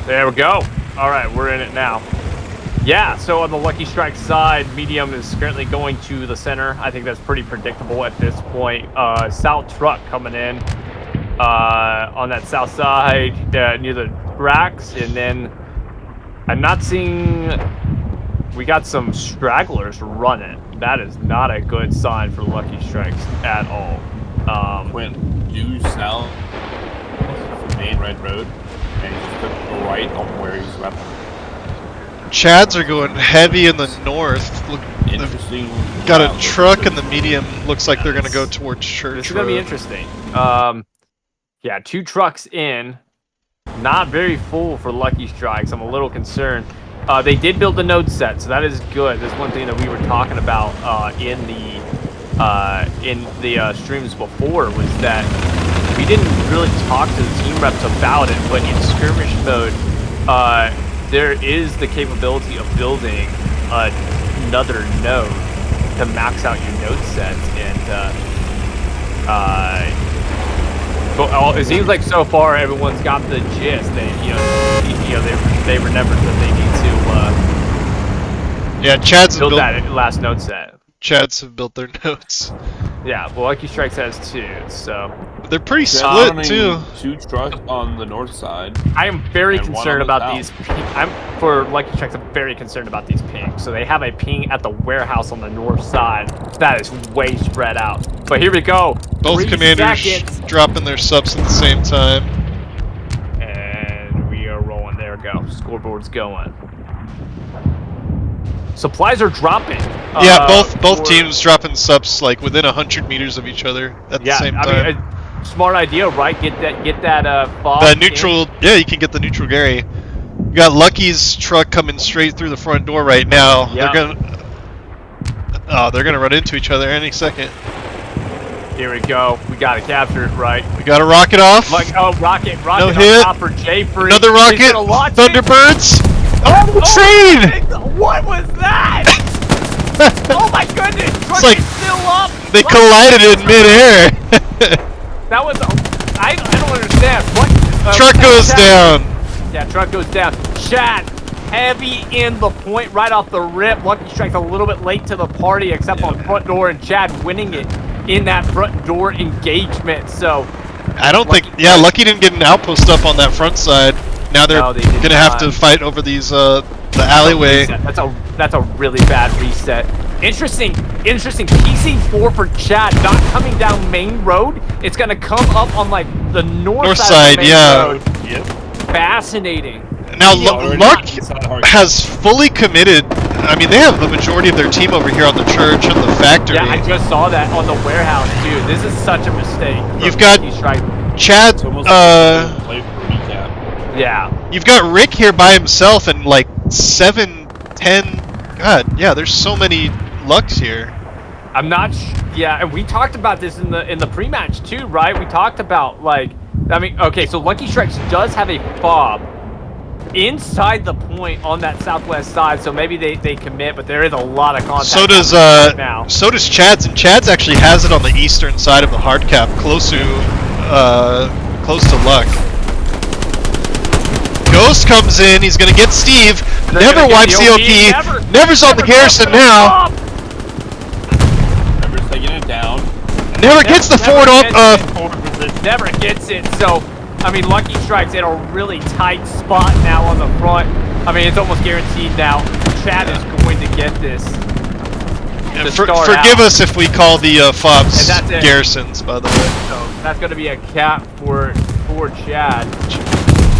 There we go. All right, we're in it now. Yeah, so on the Lucky Strike side, medium is currently going to the center. I think that's pretty predictable at this point. South truck coming in on that south side near the racks, and then I'm not seeing. We got some stragglers running. That is not a good sign for Lucky Strikes at all. Went due south from main red road, and he just took a right on where he's left. Chads are going heavy in the north. Look, Interesting. got a truck in the medium. Looks like they're going to go towards Church This is going to be Road. interesting. Yeah, 2 trucks in. Not very full for Lucky Strikes. I'm a little concerned. They did build the node set, so that is good. That's one thing that we were talking about in the streams before, was that we didn't really talk to the team reps about it, but in skirmish mode, there is the capability of building another node to max out your node sets, and but it seems like so far everyone's got the gist. They remembered that they need to Yeah, Chads have build built that last node set. Chads have built their nodes. Yeah, well, Lucky Strikes has 2, so They're pretty split too. 2 trucks on the north side. I am very And one concerned on the about these. For Lucky Strikes, I'm very concerned about these pings. So they have a ping at the warehouse on the north side. That is way spread out. But here we go. Both 3 commanders seconds. dropping their subs at the same time. And we are rolling. There we go. Scoreboard's going. Supplies are dropping. Yeah, both teams dropping subs like within 100 meters of each other at the same time. I mean, smart idea, right? Get that FOV. The neutral, yeah, you can get the neutral Gary. You got Lucky's truck coming straight through the front door right now. Yeah. They're gonna run into each other any second. Here we go. We gotta capture it, right? We got a rocket off. Rocket No on hit. top for J-Free. Another rocket. Thunderbirds. Oh, train! What was that? Oh my goodness! Truck like is still up. They collided in midair. That was. I don't understand. What? Truck goes down. Yeah, truck goes down. Chad, heavy in the point right off the rip. Lucky Strike's a little bit late to the party, except on front door, and Chad winning it in that front door engagement. So. I don't think. Yeah, Lucky didn't get an outpost up on that front side. Now they're gonna have to fight over these the alleyway. That's a really bad reset. Interesting PC4 for Chad, not coming down main road. It's gonna come up on like the north side of the main road. Yep. Fascinating. Now Luck has fully committed. I mean, they have the majority of their team over here on the church and the factory. Yeah, I just saw that on the warehouse, dude. This is such a mistake. You've got Chad. Yeah. You've got Rick here by himself and like 7, 10. God, yeah. There's so many Lucks here. I'm not. Yeah, and we talked about this in the pre-match too, right? We talked about like, I mean, okay, so Lucky Strikes does have a fob inside the point on that southwest side, so maybe they commit, but there is a lot of contact. So does now. So does Chad's, and Chad's actually has it on the eastern side of the hard cap, close to Luck. Ghost comes in. He's gonna get Steve. Never wipes the OP. Never's on the garrison now. Never's taking it down. Never gets the forward Never gets it. So, I mean, Lucky Strike's in a really tight spot now on the front. I mean, it's almost guaranteed now. Chad is going to get this. Forgive us if we call the FOBs garrisons, by the way. So that's going to be a cap for Chad.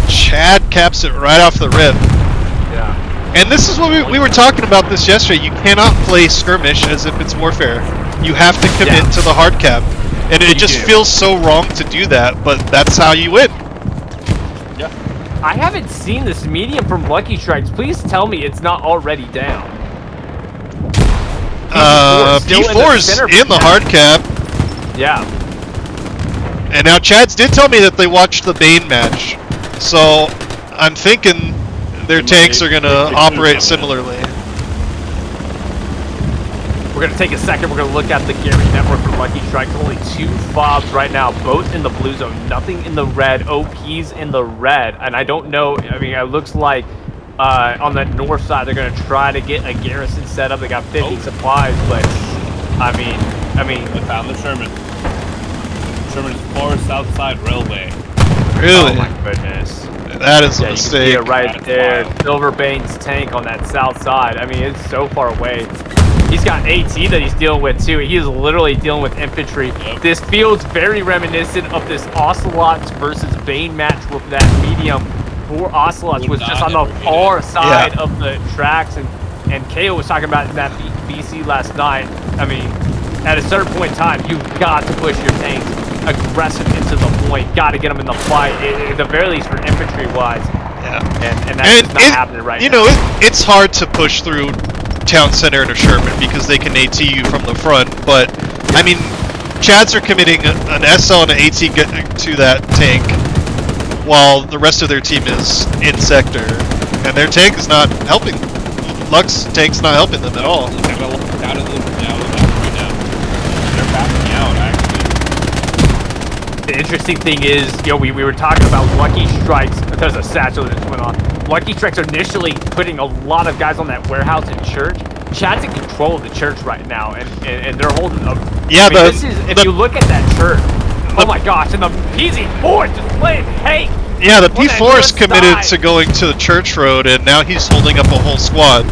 Chad caps it right off the rip. Yeah. And this is what we were talking about this yesterday. You cannot play skirmish as if it's warfare. You have to commit to the hard cap. And it just feels so wrong to do that, but that's how you win. Yeah. I haven't seen this medium from Lucky Strikes. Please tell me it's not already down. P4 is in the hard cap. Yeah. And now Chad's did tell me that they watched the Bane match. So I'm thinking their tanks are going to operate similarly. We're We're going to take a second. We're going to look at the Gary network for Lucky Strike. Only 2 fobs right now, both in the blue zone. Nothing in the red. OP's in the red. And I don't know. I mean, it looks like on the north side, they're going to try to get a garrison set up. They got 50 supplies, but I mean, I found the Sherman. Sherman's far south side railway. Really? Oh my goodness. That is a Yeah, you can see mistake. it right That's there. wild. Silverbane's tank on that south side. I mean, it's so far away. He's got AT that he's dealing with too. He is literally dealing with infantry. Yep. This feels very reminiscent of this Ocelots versus Bane match with that medium. 4 Ocelots Would was not just on the ever get far it. side of the tracks, and KO was talking about in that BC last night. I mean, at a certain point in time, you've got to push your tanks aggressive into the point. Got to get them in the fight, at the very least for infantry-wise. Yeah. And that's just not happening right now. You know, it's hard to push through town center into Sherman because they can AT you from the front, but I mean, Chads are committing an SL and an AT to that tank while the rest of their team is in sector, and their tank is not helping. Lux tank's not helping them at all. They're backing out, actually. The interesting thing is, you know, we were talking about Lucky Strikes. There's a satchel that just went on. Lucky Strikes are initially putting a lot of guys on that warehouse and church. Chad's in control of the church right now, and they're holding up. Yeah, I mean, this is, if you look at that church, oh my gosh, and the PZ4 is just playing tank. Yeah, the on that P4 is north committed side. to going to the church road, and now he's holding up a whole squad.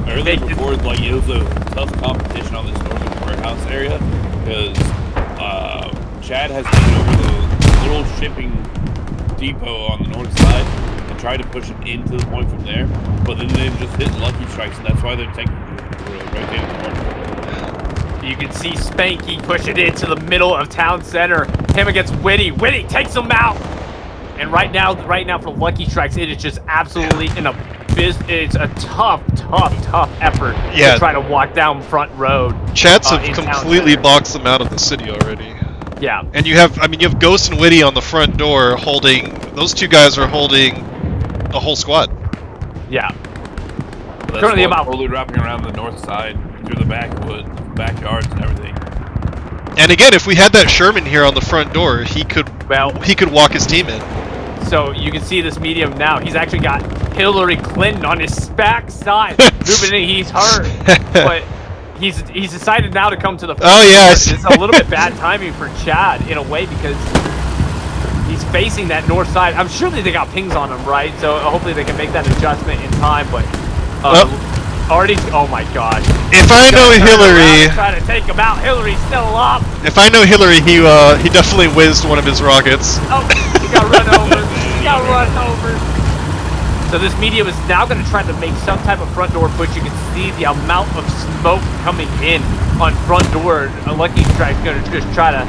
Earlier before, like, it was a tough competition on this northern warehouse area because Chad has taken over the little shipping depot on the north side and tried to push it into the point from there, but then they've just hit Lucky Strikes, and that's why they're taking right there in the corner. You can see Spanky push it into the middle of town center. Him against Witty. Witty takes him out. And right now for Lucky Strikes, it is just absolutely it's a tough effort to try to walk down Front Road. Chads have in town completely center. boxed them out of the city already. Yeah. And you have Ghost and Witty on the front door holding. Those 2 guys are holding a whole squad. Yeah. That's Currently one about- totally wrapping around the north side through the backyards and everything. And again, if we had that Sherman here on the front door, he could walk his team in. So you can see this medium now. He's actually got Hillary Clinton on his back side. Moving in, he's hurt. But he's decided now to come to the front. Oh, yeah, I see. It's a little bit bad timing for Chad in a way because he's facing that north side. I'm sure that they got pings on him, right? So hopefully they can make that adjustment in time. But already, oh my gosh. If I know Hillary, Trying to take him out. Hillary's still up. if I know Hillary, he definitely whizzed one of his rockets. Oh, he got run over. He got run over. So this medium is now going to try to make some type of front door push. You can see the amount of smoke coming in on front door. A Lucky Strike's going to just try to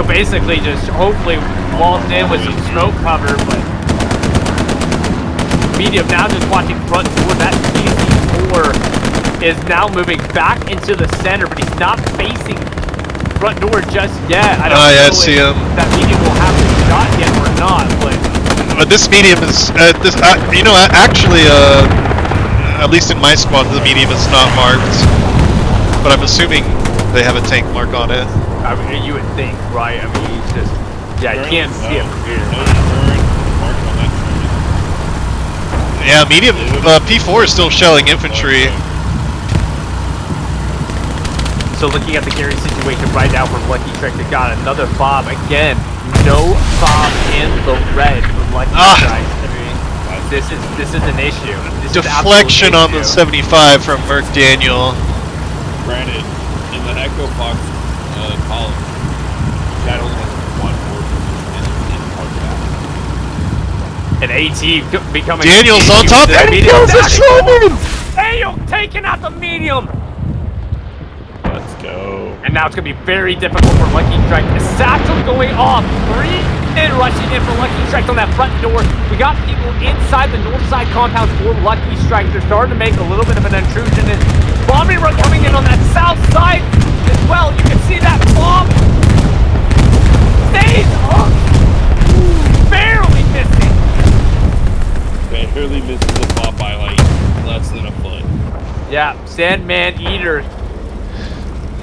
basically just hopefully waltz in with some smoke cover. But medium now just watching front door. That PC4 is now moving back into the center, but he's not facing front door just yet. I don't know I if see him. that medium will have the shot yet or not, but This medium is actually at least in my squad, the medium is not marked, but I'm assuming they have a tank mark on it. I mean, you would think, right? I mean, he's just, yeah, you can't see it from here. Yeah, medium P4 is still shelling infantry. So looking at the Gary situation right now for Lucky Strike, they got another fob again. No fob in the red for Lucky Strike. I mean, this is an issue. This Deflection is on the 75 from Merc Daniel. Granted, in the Echo Fox column, that only has one force in part of that. An AT becoming. Daniel's on top and he kills the Sherman! Daniel taking out the medium. Let's go. And now it's going to be very difficult for Lucky Strike. The satchel going off. 3 men rushing in for Lucky Strike on that front door. We got people inside the north side compound for Lucky Strike. They're starting to make a little bit of an intrusion. And bombing run coming in on that south side as well. You can see that bomb stays up. Barely missing. Barely misses the bomb by like less than a foot. Yeah, Sandman Eater.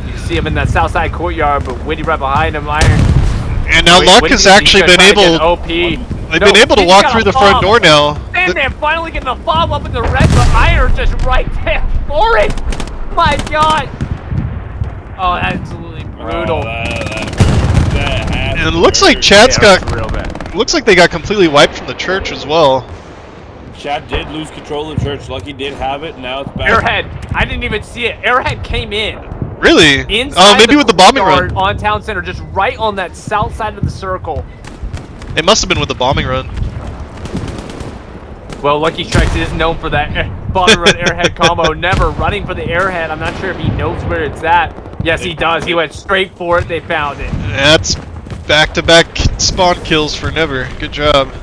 You see him in that south side courtyard, but Witty right behind him, Iron. And now Luck has actually been able. OP. They've been able to walk through the front door now. Sandman finally getting a fob up in the red, but Iron just right there for it. My God. Oh, absolutely brutal. And it looks like Chad's got. Real bad. Looks like they got completely wiped from the church as well. Chad did lose control of the church. Lucky did have it. Now it's back. Airhead. I didn't even see it. Airhead came in. Really? Inside oh, maybe with the bombing run. On town center, just right on that south side of the circle. It must have been with the bombing run. Well, Lucky Strikes is known for that bombing run airhead combo, never running for the airhead. I'm not sure if he knows where it's at. Yes, he does. He went straight for it. They found it. That's back-to-back spawn kills for Never. Good job.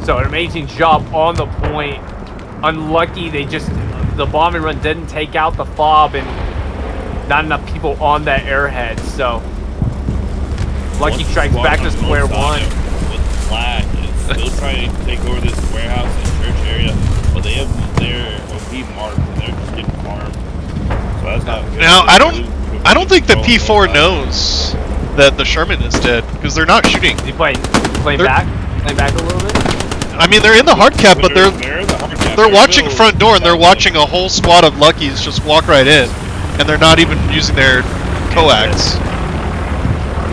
So an amazing job on the point. Unlucky, the bombing run didn't take out the fob and not enough people on that airhead. So Lucky Strikes back to square one. With flag, it's still trying to take over this warehouse and church area, but they have their OP marked and they're just getting farmed. So that's not good. Now I don't think the P4 knows that the Sherman is dead because they're not shooting. Is he playing back? Playing back a little bit? I mean, they're in the hard cap, but they're watching still front door and they're watching a whole squad of Luckies just walk right in, and they're not even using their coax.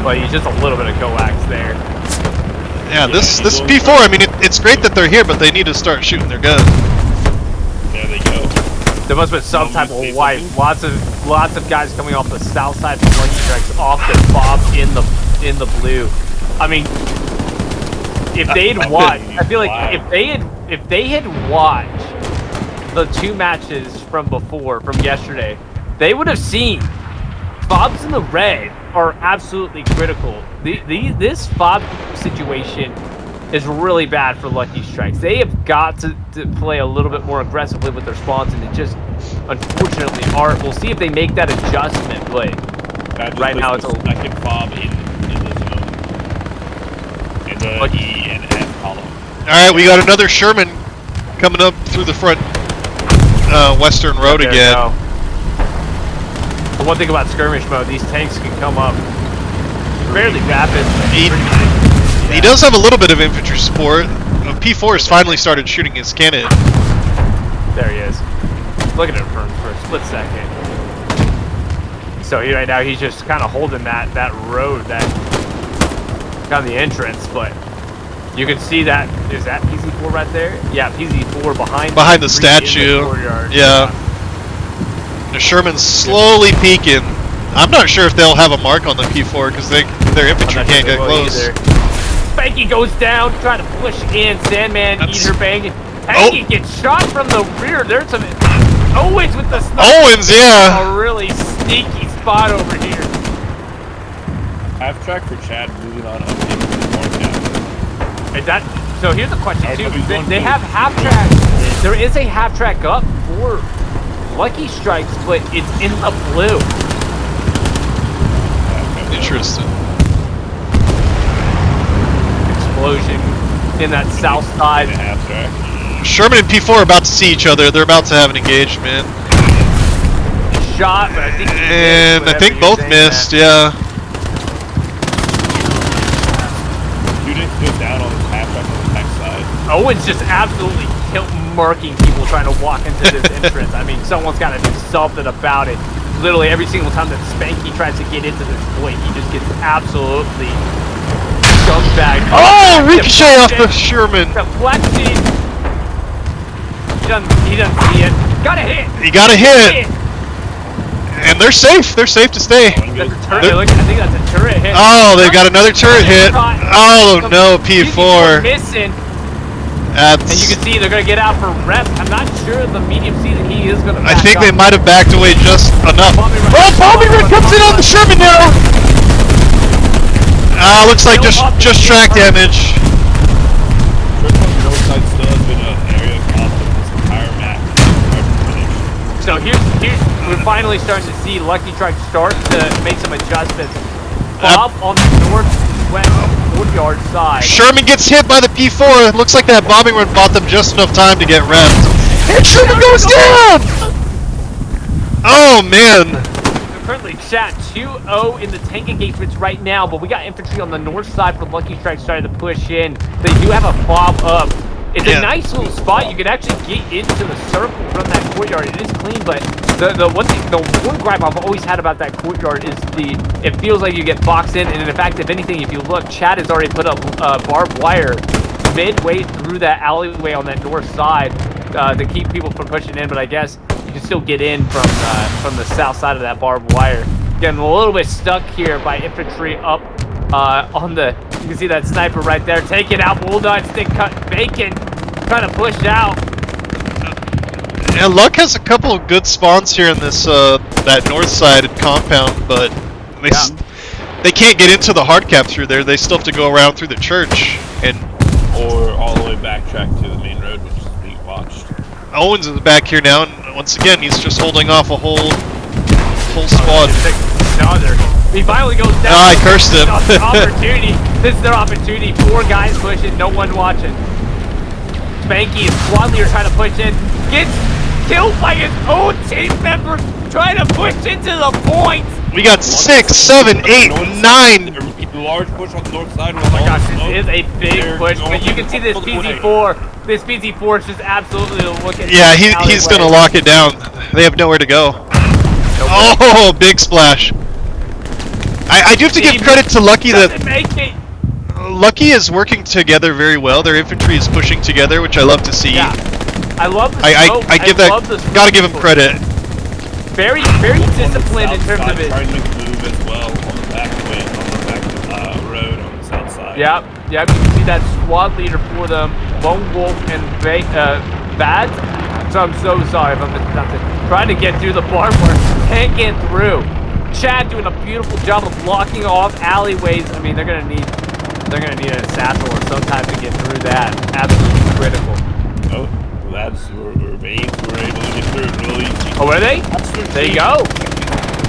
Well, he's just a little bit of coax there. Yeah, this P4. I mean, it's great that they're here, but they need to start shooting their gun. There they go. There must have been some type of wipe. Lots of guys coming off the south side from Lucky Strikes off the fob in the blue. I mean, if they'd watched, I feel like if they had watched the two matches from before, from yesterday, they would have seen fobs in the red are absolutely critical. This fob situation is really bad for Lucky Strikes. They have got to play a little bit more aggressively with their spawns, and it just unfortunately aren't. We'll see if they make that adjustment, but right now it's a second fob in the zone. In the E and F column. Alright, we got another Sherman coming up through the front western road again. The one thing about skirmish mode, these tanks can come up fairly rapid. He does have a little bit of infantry support. P4 has finally started shooting his cannon. There he is. Look at him for a split second. So right now he's just kind of holding that road, that kind of the entrance, but you can see that. Is that PZ4 right there? Yeah, PZ4 behind the statue. Yeah. The Sherman's slowly peeking. I'm not sure if they'll have a mark on the P4 because their infantry can't get close. Either. Spanky goes down, trying to push in. Sandman, Eater banging. Tanky gets shot from the rear. There's some Owens with the sniper. Owens, yeah. A really sneaky spot over here. Half track for Chad moving on up into the north now. Is that so? Here's the question too. They have half track. There is a half track up for Lucky Strikes, but it's in the blue. Interesting. Explosion in that south side. Half track. Sherman and P4 are about to see each other. They're about to have an engagement. Shot, but I think I think both missed. Yeah. Unit goes down on this half track on the back side. Owen's just absolutely marking people trying to walk into this entrance. I mean, someone's got to do something about it. Literally every single time that Spanky tries to get into this point, he just gets absolutely scumbag. Oh, ricochet off the Sherman. Deflecting. He doesn't see it. Got a hit. He got a hit. And they're safe. They're safe to stay. That's a turret. I think that's a turret hit. Oh, they've got another turret hit. Oh no, P4. Missing. And you can see they're going to get out for rep. I'm not sure the medium season he is going to. I think they might have backed away just enough. Oh, bombing run comes in on the Sherman now. Looks like just track damage. So here's we're finally starting to see Lucky Strike start to make some adjustments. Bob on the northwest courtyard side. Sherman gets hit by the P4. Looks like that bombing run bought them just enough time to get repped. And Sherman goes down! Oh man! They're currently chat 2-0 in the tank engagements right now, but we got infantry on the north side for Lucky Strike starting to push in. They do have a POV up. It's a nice little spot. You can actually get into the circle from that courtyard. It is clean, but the one gripe I've always had about that courtyard is it feels like you get boxed in, and in fact, if anything, if you look, Chad has already put up barbed wire midway through that alleyway on that north side to keep people from pushing in, but I guess you can still get in from the south side of that barbed wire. Getting a little bit stuck here by infantry up on the, you can see that sniper right there, taking out Bulldog, stick cut, Bacon, trying to push out. And Luck has a couple of good spawns here in this that north side compound, but they can't get into the hard cap through there. They still have to go around through the church or all the way backtrack to the main road, which is being watched. Owens is back here now, and once again he's just holding off a whole squad. He finally goes down. I cursed him. Opportunity. This is their opportunity. 4 guys pushing, no one watching. Spanky is squad leader trying to push in. Gets killed by his own team member trying to push into the point. We got 6, 7, 8, 9. Large push on the north side. Oh my gosh, this is a big push. But you can see this PZ4. This PZ4 is just absolutely looking. Yeah, he's gonna lock it down. They have nowhere to go. Oh, big splash. I do have to give credit to Lucky that Lucky is working together very well. Their infantry is pushing together, which I love to see. Yeah, I love the I give that. Gotta give him credit. Very disciplined in terms of it. Trying to make a move as well on the back road on the south side. Yep, you can see that squad leader for them, Lone Wolf and Bad. So I'm so sorry if I'm mispronouncing. Trying to get through the barbed wire, can't get through. Chad doing a beautiful job of blocking off alleyways. I mean, they're gonna need an assassin or some type to get through that. Absolutely critical. Oh, that's where Veins were able to get through it really easy. Oh, were they? There you go.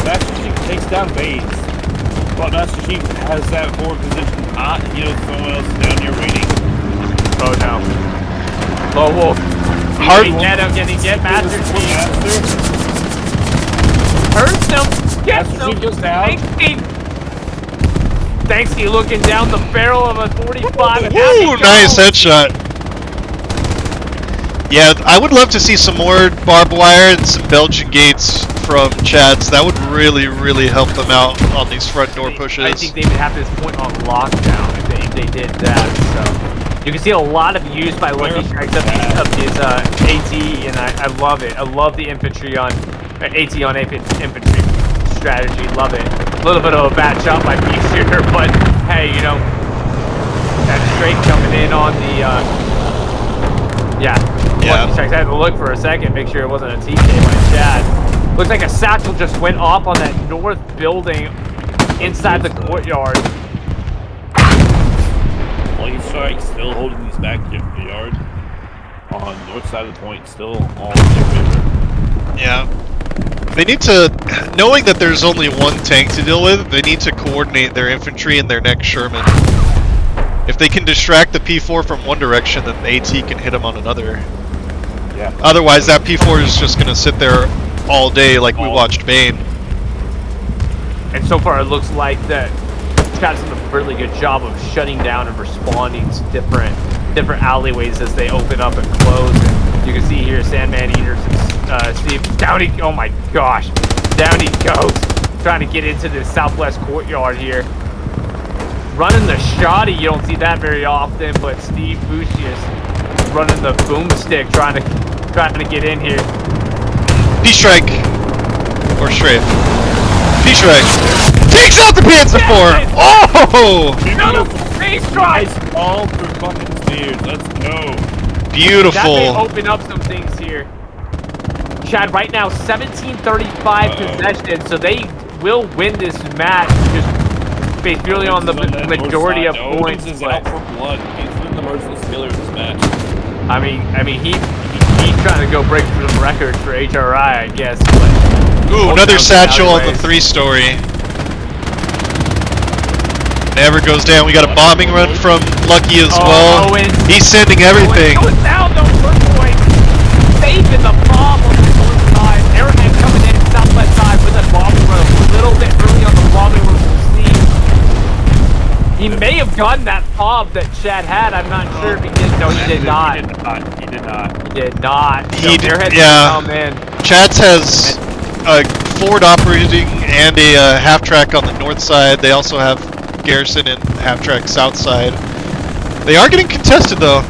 Master Chief takes down Veins, but Master Chief has that forward position hot. He knows someone else is down here waiting. Oh no. Lone Wolf. Hard. Can he get Master Chief? Hurts him. Gets him. Goes down. Thanksy looking down the barrel of a 45. Ooh, nice headshot. Yeah, I would love to see some more barbed wire and some Belgian gates from Chads. That would really, really help them out on these front door pushes. I think they would have this point on lockdown if they did that. So you can see a lot of use by Lucky Strikes of his AT, and I love it. I love the infantry on AT on infantry strategy. Love it. A little bit of a bad shot by Beef Shooter, but hey, you know, that straight coming in on the Lucky Strikes. I had to look for a second, make sure it wasn't a TK by Chad. Looks like a satchel just went off on that north building inside the courtyard. Lucky Strike still holding these back in the yard on the north side of the point, still all in their favor. Yeah. They need to, knowing that there's only one tank to deal with, they need to coordinate their infantry and their next Sherman. If they can distract the P4 from one direction, then the AT can hit them on another. Yeah. Otherwise, that P4 is just going to sit there all day like we watched Bane. And so far, it looks like that Chad's done a really good job of shutting down and responding to different alleyways as they open up and close. And you can see here, Sandman Eaters and Steve, down he, oh my gosh, down he goes, trying to get into the southwest courtyard here. Running the shoddy, you don't see that very often, but Steve Bucius running the boomstick, trying to get in here. P-Strike or Strafe. P-Strike takes out the Panzer IV. Oh! Beautiful P-Strike. Nice all for fucking Spears. Let's go. Beautiful. That may open up some things here. Chad, right now 1735 possession, so they will win this match. Just based purely on the majority of points. Is out for blood. He's been the merciless killer in this match. I mean, he's trying to go break through the records for HRI, I guess. But ooh, another satchel on the 3-story. Never goes down. We got a bombing run from Lucky as well. Owens. He's sending everything. Owens goes down, though, first point. Saving the bomb on the north side. Airhead coming in south gun that POV that Chad had. I'm not sure if he did. No, he did not. He did not. He did not. He did, Airheads yeah. come in. Chad's has a forward operating and a half track on the north side. They also have garrison and half track south side. They are getting contested though.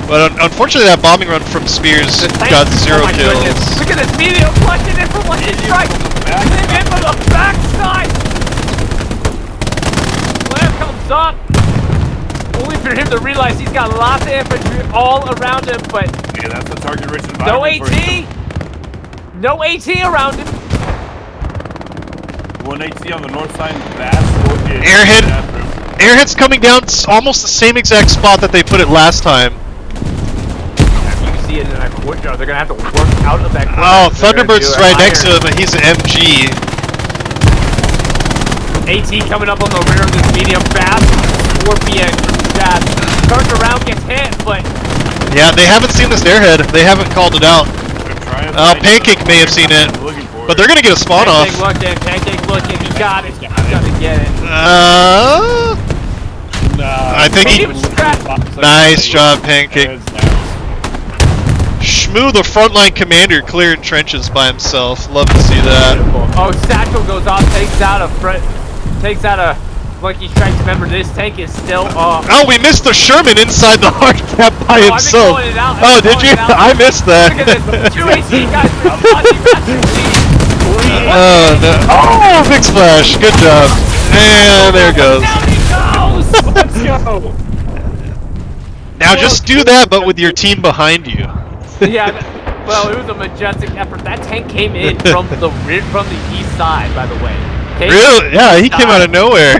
But unfortunately that bombing run from Spears got 0 kills. Goodness. Look at this medium flushing in from Lucky Strike. Him in from the backside. Flare comes up. Only for him to realize he's got lots of infantry all around him, but Yeah, that's the target-rich no environment. AT. No AT around him. One AT on the north side, vast is Airhead. bathroom. Airhead's coming down almost the same exact spot that they put it last time. You can see it in that courtyard. They're gonna have to work out of that courtyard. Oh, They're gonna Thunderbird's do right it next to higher. him, and he's an MG. AT coming up on the rear of this medium fast. Scorpion, Chad turns around, gets hit, but Yeah, they haven't seen this airhead. They haven't called it out. They're trying to find Pancake may have seen it, looking for but they're gonna get a spawn off. Pancake looking, he got it. He's gonna get it. I think he- Nice job, Pancake. Shmoo, the frontline commander, clearing trenches by himself. Love to see that. Oh, Satchel goes off, takes out a Lucky Strikes. Remember, this tank is still up. Oh, we missed the Sherman inside the hard cap by I've been himself. calling it out. Oh, did you? I missed that. Look at this. 2 AC guys. Oh, no. Oh, big splash. Good job. And there it goes. Down he goes. Let's go. Now just do that, but with your team behind you. Yeah. Well, it was a majestic effort. That tank came in from the east side, by the way. Really? Yeah, he came out of nowhere.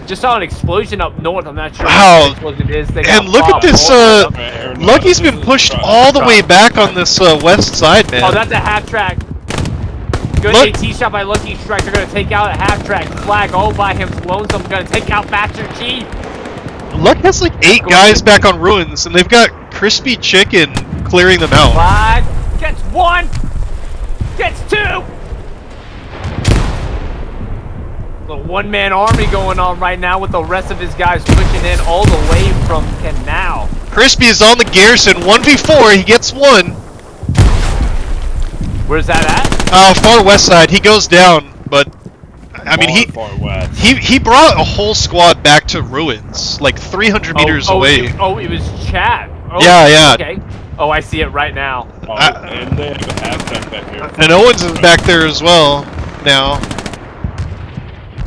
Just saw an explosion up north. I'm not sure Wow. what explosion it is. They And got look at bombed this, all the way up. Lucky's been pushed all the way back on this west side, man. Oh, that's a half track. Good Look. AT shot by Lucky Strike. They're gonna take out a half track. Flag all by him. Lonesome gonna take out Master Chief. Luck has like 8 guys back on ruins, and they've got Crispy Chicken clearing them out. Flag gets 1. Gets 2. Little one-man army going on right now with the rest of his guys pushing in all the way from Canal. Crispy is on the garrison, 1v4, he gets 1. Where's that at? Far west side, he goes down, but I mean Far west. he brought a whole squad back to ruins, like 300 meters away. It was Chad. Oh, Yeah. Okay. Oh, I see it right now. Oh, and they have a half track back here. And Owens is back there as well now.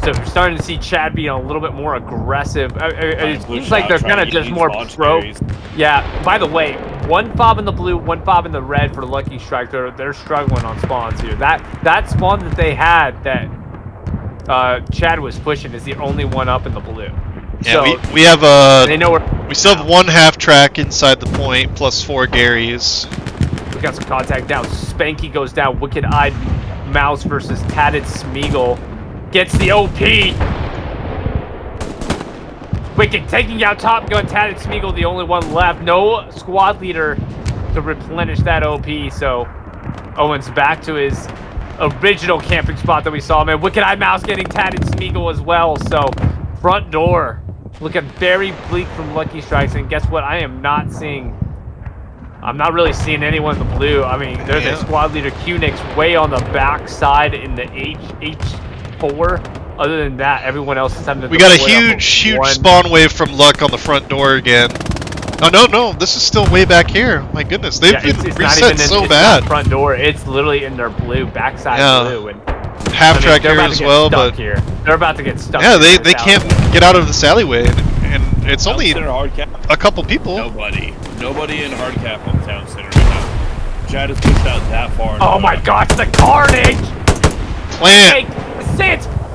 So we're starting to see Chad being a little bit more aggressive. It Blue seems like shot, they're trying kind of to get just these more launch pro. berries. Yeah. By the way, 1 fob in the blue, 1 fob in the red for Lucky Strike. They're struggling on spawns here. That spawn that they had that Chad was pushing is the only one up in the blue. Yeah, So we have they know where. we still have 1 half track inside the point plus 4 Garys. We got some contact down. Spanky goes down. Wicked-eyed Mouse versus Tatted Smeagol gets the OP. Wicked taking out Top Gun. Tatted Smeagol, the only one left. No squad leader to replenish that OP. So Owens back to his original camping spot that we saw him in. Wicked-eyed Mouse getting Tatted Smeagol as well. So front door looking very bleak from Lucky Strikes. And guess what? I am not seeing. I'm not really seeing anyone in the blue. I mean, there's a squad leader, Qnix, way on the back side in the H4. Other than that, everyone else is having to. We got a huge spawn wave from Luck on the front door again. Oh no, this is still way back here. My goodness, they've been it's reset so bad. Front door, it's literally in their blue, backside blue, and half track here as well, but here. They're about to get stuck. yeah, they can't get out of this alleyway, and it's only hard cap. a couple people. Nobody in hard cap on town center right now. Chad has pushed out that far. Oh my gosh, the carnage! Plant.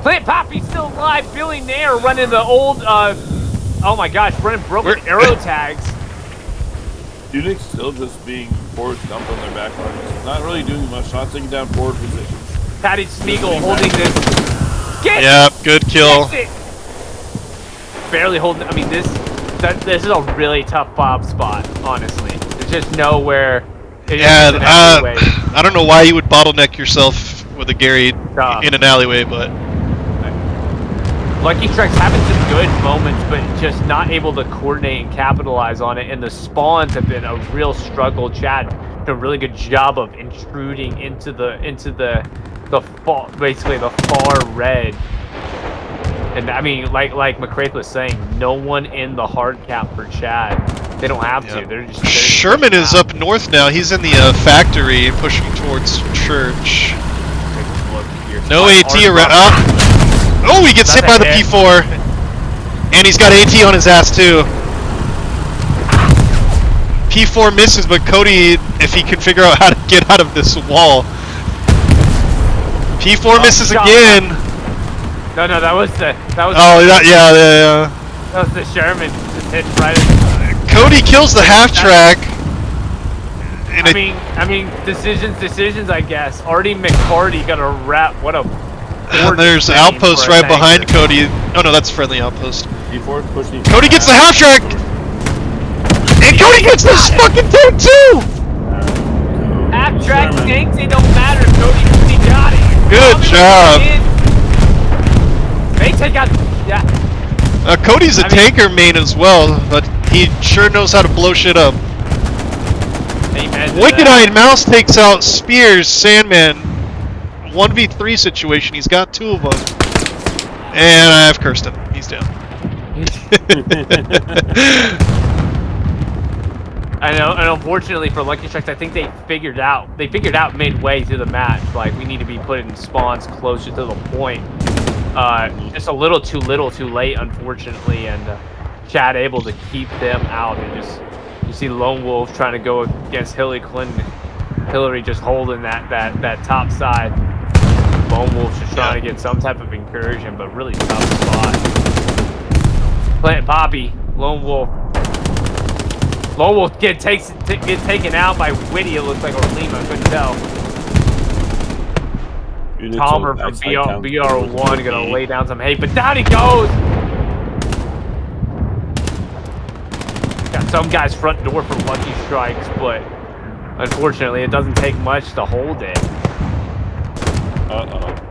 Plant Poppy's still alive. Billy Nair running the old, oh my gosh, running broken arrow tags. Unix still just being forward dumped on their back lines. Not really doing much, not taking down forward positions. Patty Smeagol holding this. Yeah, good kill. Barely holding, I mean, this is a really tough Bob spot, honestly. There's just nowhere. Yeah, I don't know why you would bottleneck yourself with a Gary in an alleyway, but Lucky Strike's having some good moments, but just not able to coordinate and capitalize on it. And the spawns have been a real struggle. Chad did a really good job of intruding into the basically the far red. And I mean, like McCraith was saying, no one in the hard cap for Chad. They don't have to. They're just Sherman is up north now. He's in the factory, pushing towards church. No AT around. Oh, he gets hit by the P4, and he's got AT on his ass too. P4 misses, but Cody, if he can figure out how to get out of this wall. P4 misses again. No, that was the. Oh, yeah. That was the Sherman just hit right. Cody kills the half track. I mean, decisions. I guess. Artie McCarty got a wrap. What a. And there's outpost right behind Cody. Oh no, that's friendly outpost. Cody gets the half track, and Cody gets this fucking tank too. Half track tanks, they don't matter. Cody got it. Good job. They take out. Yeah. Cody's a tanker main as well, but he sure knows how to blow shit up. Wicked-Eyed Mouse takes out Spears, Sandman. 1v3 situation. He's got 2 of them, and I've cursed him. He's down. I know, and unfortunately for Lucky Strikes, I think they figured out midway through the match, like we need to be putting spawns closer to the point. Just a little too late, unfortunately, and Chad able to keep them out. And just you see Lone Wolf trying to go against Hillary Clinton. Hillary just holding that top side. Lone Wolf's just trying to get some type of incursion, but really tough spot. Plant Poppy, Lone Wolf. Lone Wolf get taken out by Whitty, it looks like, or Lima, couldn't tell. Palmer from BR1 gonna lay down some hate, but down he goes! Got some guy's front door for Lucky Strikes, but unfortunately it doesn't take much to hold it.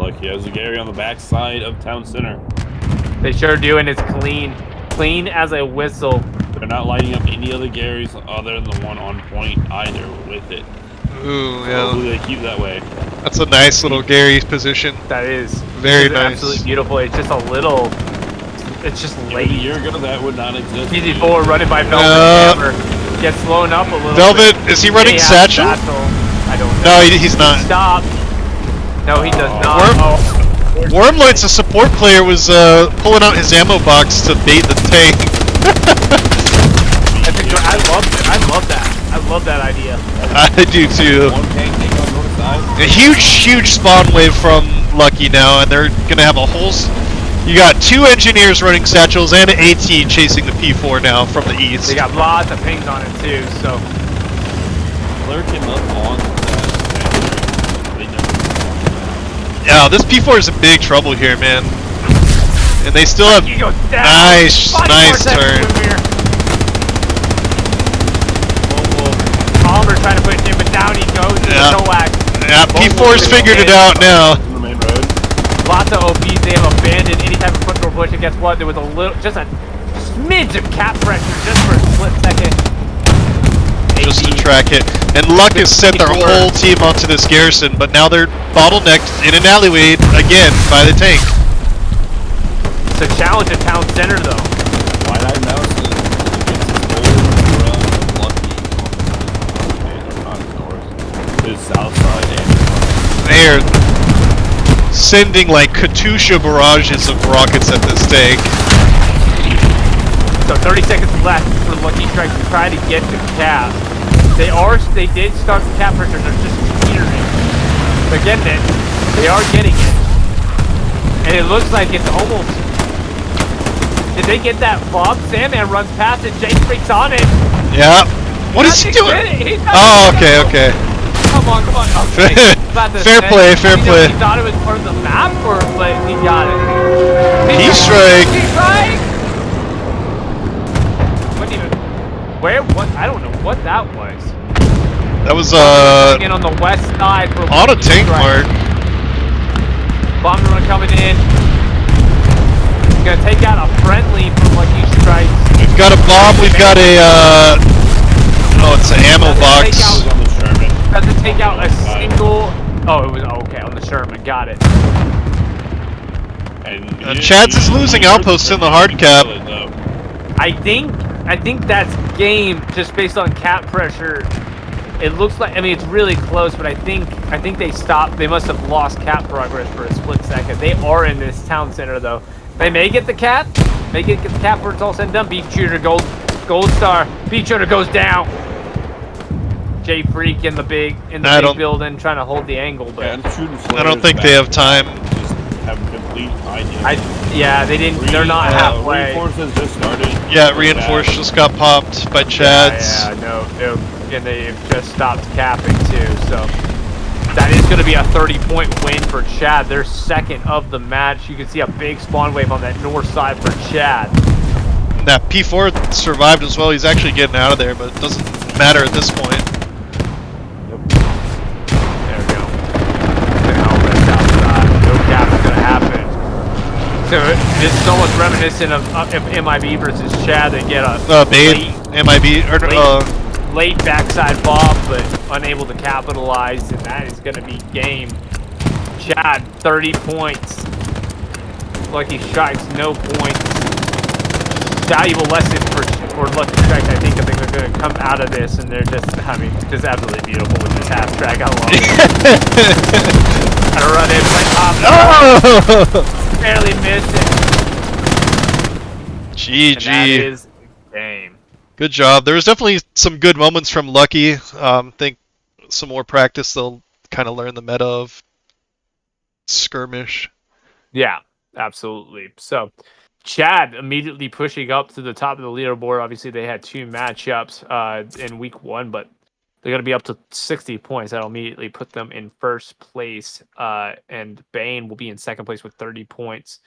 Look, he has a Gary on the backside of town center. They sure do, and it's clean. Clean as a whistle. They're not lighting up any other Garys other than the one on point either with it. Ooh, yeah. Hopefully they keep that way. That's a nice little Gary's position. That is. Very nice. Absolutely beautiful. It's just a little... It's just late. A year ago that would not exist. PZ4 running by Velvet Hammer. Gets slowed up a little Velvet, bit. is he running Satchel? I don't know. No, he's not. Stop. No, he does not. Wormlight's a support player, was pulling out his ammo box to bait the tank. I love that. I love that idea. I do too. A huge spawn wave from Lucky now, and they're gonna have a whole. You got 2 engineers running satchels and an AT chasing the P4 now from the east. They got lots of pings on it too, so. Lurking up on that. Yeah, this P4 is in big trouble here, man. And they still have nice turn. Palmer trying to push him, but down he goes. Yeah, P4's figured it out now. Lots of OPs, they have abandoned any type of front door push, and guess what? There was just a smidge of cap pressure just for a split second. Just to track it. And Luck has sent their whole team onto this garrison, but now they're bottlenecked in an alleyway again by the tank. It's a challenge at town center though. Wide-eyed Mouse against his old Lucky. They're not north. His south side and they're sending like Katusha barrages of rockets at this tank. So 30 seconds left for Lucky Strike to try to get to cap. They did start the cap pressure, they're just teetering. They're getting it. They are getting it. And it looks like it's almost... Did they get that flop? Sandman runs past it, Jay freaks on it. Yeah. What is he doing? Oh, okay. Come on. Okay. Fair play. He thought it was part of the map, but he got it. P-strike. What? I don't know what that was. That was again on the west side for on a tank mark. Bomber run coming in. gonna take out a friendly from Lucky Strikes. We've got a bomb. We've got a. Oh, it's an ammo box. It was on the Sherman. Had to take out a single. Oh, it was okay on the Sherman. Got it. And Chads is losing outposts in the hard cap. I think that's game just based on cap pressure. It looks like, I mean, it's really close, but I think they stopped. They must have lost cap progress for a split second. They are in this town center though. They may get the cap. May get the cap where it's all said and done. Beef shooter gold star. Beef shooter goes down. J Freak in the big building trying to hold the angle, but I don't think they have time. Just have complete idea. Yeah, they didn't. They're not halfway. Reinforcements just started. Yeah, reinforce just got popped by Chads. Yeah, no, and they've just stopped capping too. So that is going to be a 30-point win for Chad. They're second of the match. You can see a big spawn wave on that north side for Chad. That P4 survived as well. He's actually getting out of there, but it doesn't matter at this point. There we go. No cap is going to happen. So this is almost reminiscent of MIB versus Chad. They get a MIB or late backside bomb, but unable to capitalize, and that is going to be game. Chad 30 points. Lucky Strikes no points. Valuable lesson for Lucky Strikes. I think they're going to come out of this, and they're just, I mean, just absolutely beautiful with this half track. I love it. Gotta run in right top. Oh! Barely missed it. GG. And that is game. Good job. There was definitely some good moments from Lucky. Think some more practice, they'll kind of learn the meta of skirmish. Yeah, absolutely. So, Chad immediately pushing up to the top of the leaderboard. Obviously, they had 2 matchups in week 1, but they're going to be up to 60 points. That'll immediately put them in first place. And Bane will be in second place with 30 points.